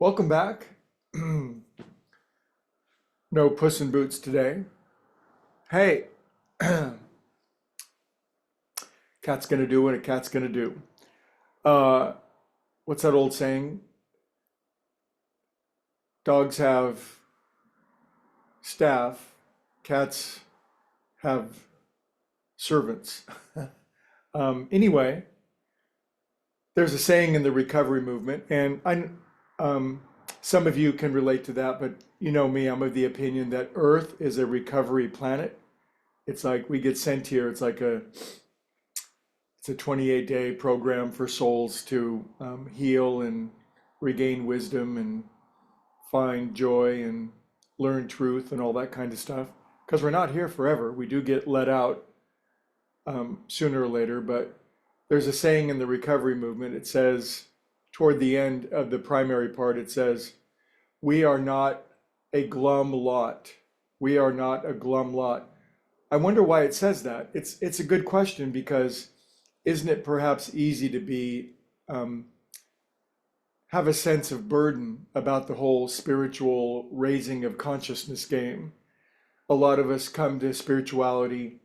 Welcome back. No Puss in Boots today. Hey, cat's gonna do what a cat's gonna do. Uh, what's that old saying? Dogs have staff, cats have servants. Anyway, there's a saying in the recovery movement, and some of you can relate to that, but you know me, I'm of the opinion that Earth is a recovery planet. It's like we get sent here. It's a 28-day program for souls to heal and regain wisdom and find joy and learn truth and all that kind of stuff. Because we're not here forever. We do get let out sooner or later, but there's a saying in the recovery movement. It says, toward the end of the primary part, it says, "We are not a glum lot. We are not a glum lot." I wonder why it says that. It's a good question because isn't it perhaps easy to be have a sense of burden about the whole spiritual raising of consciousness game? A lot of us come to spirituality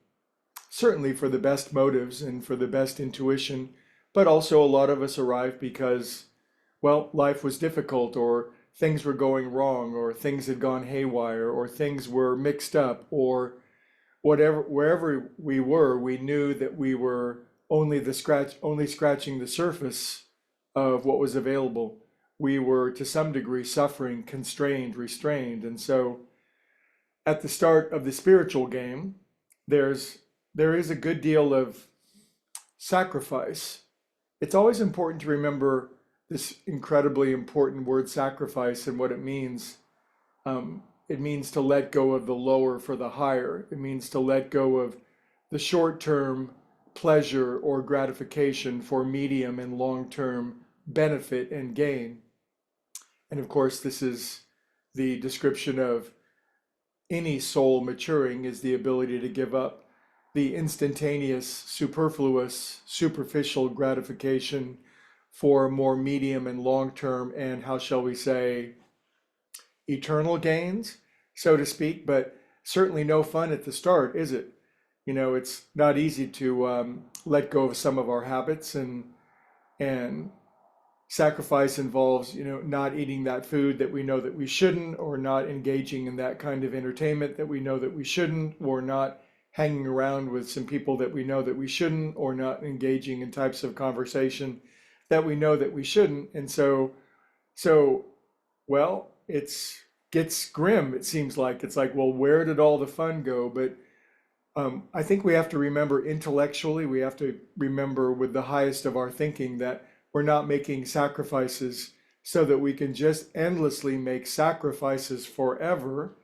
certainly for the best motives and for the best intuition, but also a lot of us arrive because, well, life was difficult or things were going wrong or things had gone haywire or things were mixed up or whatever, wherever we were, we knew that we were only scratching the surface of what was available. We were to some degree suffering, constrained, restrained. And so at the start of the spiritual game, there is a good deal of sacrifice. It's always important to remember this incredibly important word sacrifice and what it means. It means to let go of the lower for the higher. It means to let go of the short-term pleasure or gratification for medium and long-term benefit and gain. And of course, this is the description of any soul maturing, is the ability to give up the instantaneous, superfluous, superficial gratification for more medium and long-term and, how shall we say, eternal gains, so to speak, but certainly no fun at the start, is it? You know, it's not easy to let go of some of our habits, and sacrifice involves, not eating that food that we know that we shouldn't, or not engaging in that kind of entertainment that we know that we shouldn't, or not hanging around with some people that we know that we shouldn't, or not engaging in types of conversation that we know that we shouldn't. And so, well, it's gets grim, it seems like. It's like, well, where did all the fun go? But I think we have to remember intellectually, we have to remember with the highest of our thinking that we're not making sacrifices so that we can just endlessly make sacrifices forever.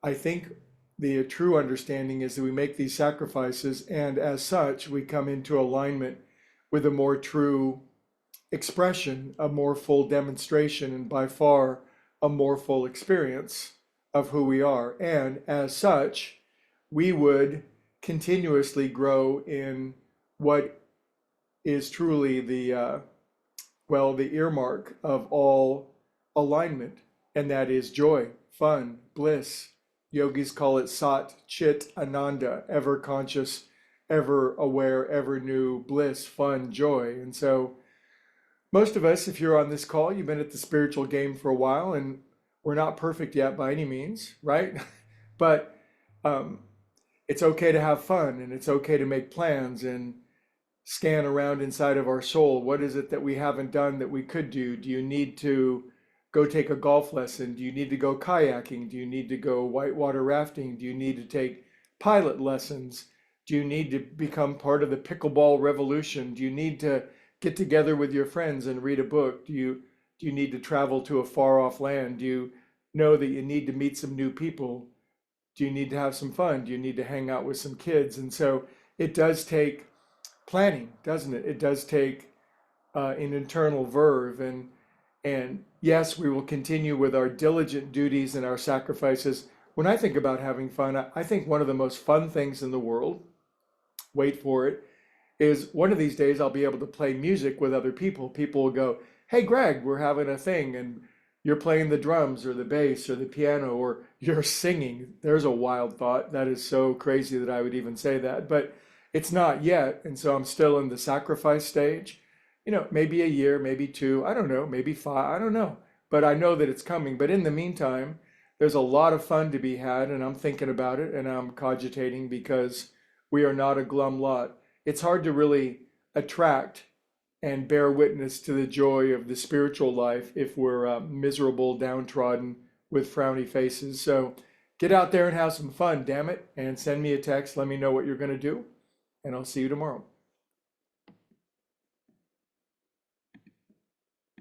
I think the true understanding is that we make these sacrifices, and as such, we come into alignment with a more true expression, a more full demonstration, and by far a more full experience of who we are. And as such, we would continuously grow in what is truly the earmark of all alignment, and that is joy, fun, bliss. Yogis call it Sat Chit Ananda, ever conscious, ever aware, ever new bliss, fun, joy. And so most of us, if you're on this call, you've been at the spiritual game for a while, and we're not perfect yet by any means, right? But um, it's okay to have fun, and it's okay to make plans and scan around inside of our soul. What is it that we haven't done that we could do? Do you need to go take a golf lesson? Do you need to go kayaking? Do you need to go whitewater rafting? Do you need to take pilot lessons? Do you need to become part of the pickleball revolution? Do you need to get together with your friends and read a book? Do you need to travel to a far off land? Do you know that you need to meet some new people? Do you need to have some fun? Do you need to hang out with some kids? And so it does take planning, doesn't it? It does take an internal verve, and yes, we will continue with our diligent duties and our sacrifices. When I think about having fun, I think one of the most fun things in the world, wait for it, is one of these days I'll be able to play music with other people. People will go, "Hey Greg, we're having a thing," and you're playing the drums or the bass or the piano or you're singing. There's a wild thought. That is so crazy that I would even say that, but it's not yet. And so I'm still in the sacrifice stage. Maybe a year, maybe two, I don't know, maybe five, I don't know. But I know that it's coming. But in the meantime, there's a lot of fun to be had, and I'm thinking about it and I'm cogitating because we are not a glum lot. It's hard to really attract and bear witness to the joy of the spiritual life if we're miserable, downtrodden, with frowny faces. So get out there and have some fun, damn it, and send me a text. Let me know what you're going to do, and I'll see you tomorrow.